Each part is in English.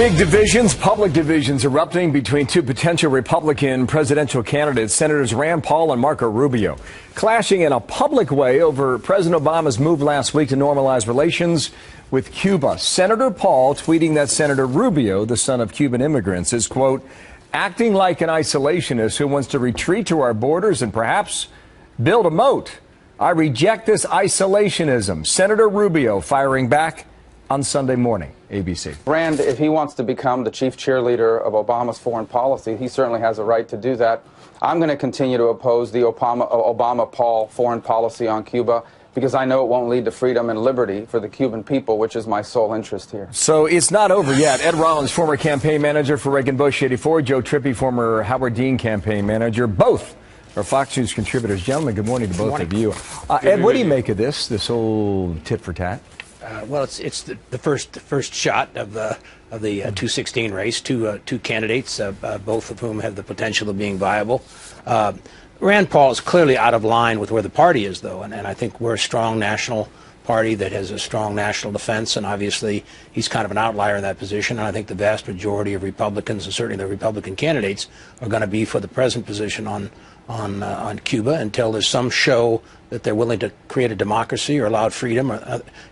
Big divisions, public divisions erupting between two potential Republican presidential candidates, Senators Rand Paul and Marco Rubio, clashing in a public way over President Obama's move last week to normalize relations with Cuba. Senator Paul tweeting that Senator Rubio, the son of Cuban immigrants, is, quote, acting like an isolationist who wants to retreat to our borders and perhaps build a moat. I reject this isolationism. Senator Rubio firing back on Sunday morning. ABC. Rand, if he wants to become the chief cheerleader of Obama's foreign policy, he certainly has a right to do that. I'm going to continue to oppose the Obama-Paul foreign policy on Cuba because I know it won't lead to freedom and liberty for the Cuban people, which is my sole interest here. So it's not over yet. Ed Rollins, former campaign manager for Reagan Bush 84, Joe Trippi, former Howard Dean campaign manager, both are Fox News contributors. Gentlemen, good morning to both of you. Ed, what do you make of this whole tit for tat? Well, it's the first shot of the 216 race. Two candidates, both of whom have the potential of being viable. Rand Paul is clearly out of line with where the party is, though, and I think we're a strong national party that has a strong national defense, and obviously he's kind of an outlier in that position. And I think the vast majority of Republicans, and certainly the Republican candidates, are going to be for the present position on Cuba until there's some show that they're willing to create a democracy or allow freedom.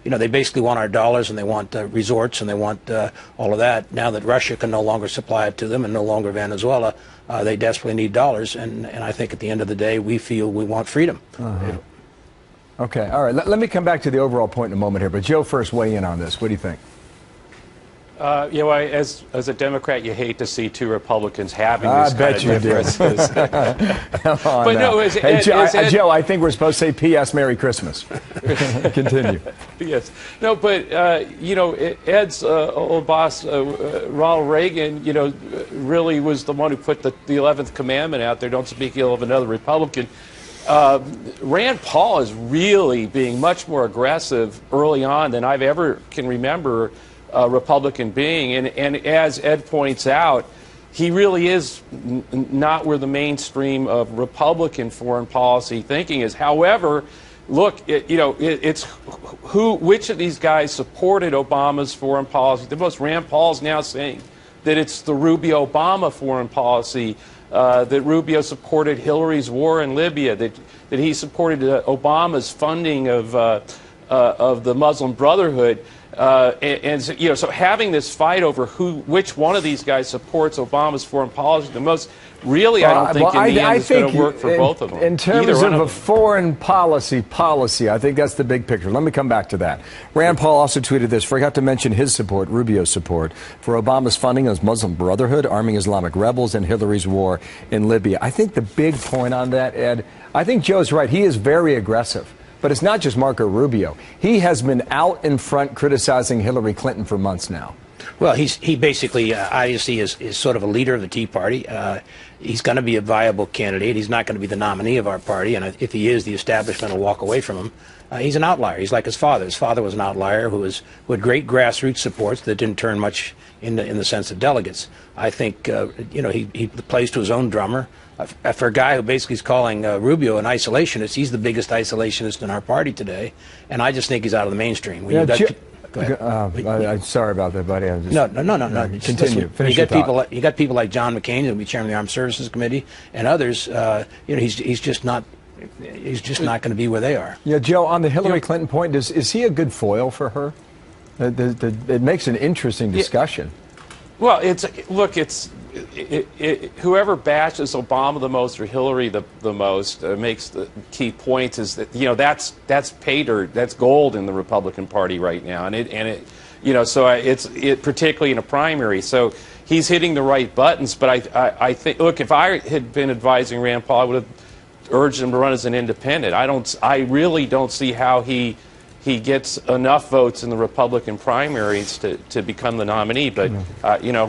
They basically want our dollars, and they want resorts, and they want all of that. Now that Russia can no longer supply it to them, and no longer Venezuela, they desperately need dollars. And I think at the end of the day, we feel we want freedom. Okay, all right. Let me come back to the overall point in a moment here. But Joe, first weigh in on this. What do you think? As a Democrat, you hate to see two Republicans having these kind of differences. Come on now. Joe, I think we're supposed to say P.S. Merry Christmas. Continue. Yes. No, but, Ed's old boss, Ronald Reagan, really was the one who put the 11th commandment out there, don't speak ill of another Republican. Rand Paul is really being much more aggressive early on than I've ever can remember Republican being, and as Ed points out, he really is not where the mainstream of Republican foreign policy thinking is. However, look, it's which of these guys supported Obama's foreign policy the most. Rand Paul's now saying that it's the Rubio-Obama foreign policy, that Rubio supported Hillary's war in Libya, that he supported Obama's funding of the Muslim Brotherhood. So having this fight over which one of these guys supports Obama's foreign policy the most, really, I don't think in the end it's going to work for both of them. In terms of a foreign policy, I think that's the big picture. Let me come back to that. Rand Paul also tweeted this. Forgot to mention his support, Rubio's support, for Obama's funding of Muslim Brotherhood, arming Islamic rebels, and Hillary's war in Libya. I think the big point on that, Ed, I think Joe's right. He is very aggressive. But it's not just Marco Rubio. He has been out in front criticizing Hillary Clinton for months now. Well, he basically, obviously, is sort of a leader of the Tea Party. He's going to be a viable candidate. He's not going to be the nominee of our party. And if he is, the establishment will walk away from him. He's an outlier. He's like his father. His father was an outlier who had great grassroots supports that didn't turn much in the sense of delegates. I think, he plays to his own drummer. For a guy who basically is calling Rubio an isolationist, he's the biggest isolationist in our party today, and I just think he's out of the mainstream. Go ahead. I'm sorry about that, buddy. No. Continue. You got people like John McCain, who'll be chairman of the Armed Services Committee, and others. He's just not going to be where they are. Yeah, Joe. On the Hillary Clinton point, is he a good foil for her? It makes an interesting discussion. Well, whoever bashes Obama the most or Hillary the most makes the key points is that that's pay dirt, that's gold in the Republican Party right now, and it's particularly in a primary. So he's hitting the right buttons. But I think, look, if I had been advising Rand Paul, I would have urged him to run as an independent. I really don't see how he gets enough votes in the Republican primaries to become the nominee, but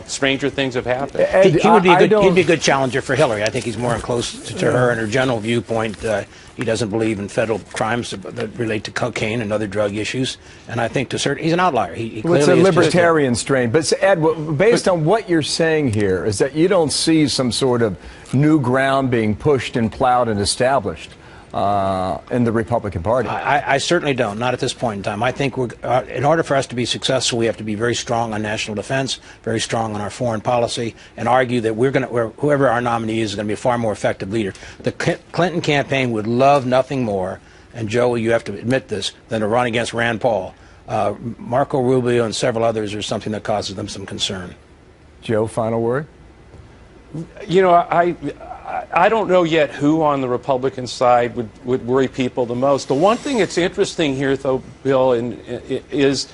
stranger things have happened. He'd be a good challenger for Hillary. I think he's more close to her and her general viewpoint. He doesn't believe in federal crimes that relate to cocaine and other drug issues, and I think he's an outlier. It's a libertarian strain. But Ed, based on what you're saying here, is that you don't see some sort of new ground being pushed and plowed and established in the Republican Party. I certainly don't. Not at this point in time. I think in order for us to be successful, we have to be very strong on national defense, very strong on our foreign policy, and argue that whoever our nominee is going to be a far more effective leader. The Clinton campaign would love nothing more, and Joe, you have to admit this, than to run against Rand Paul. Marco Rubio and several others are something that causes them some concern. Joe, final word? You know, I don't know yet who on the Republican side would worry people the most. The one thing that's interesting here, though, Bill, is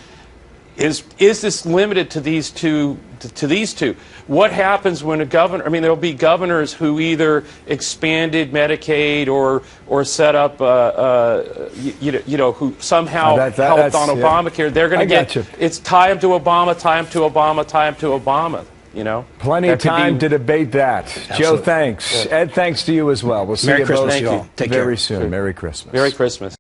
this limited to these two? What happens when a governor? I mean, there'll be governors who either expanded Medicaid or set up, who somehow helped on Obamacare. They're going to get. It's tie him to Obama, tie him to Obama, tie him to Obama. You know, plenty of time to debate that. Absolutely. Joe, thanks. Ed, thanks to you as well. We'll see you both very soon. Merry Christmas. Merry Christmas.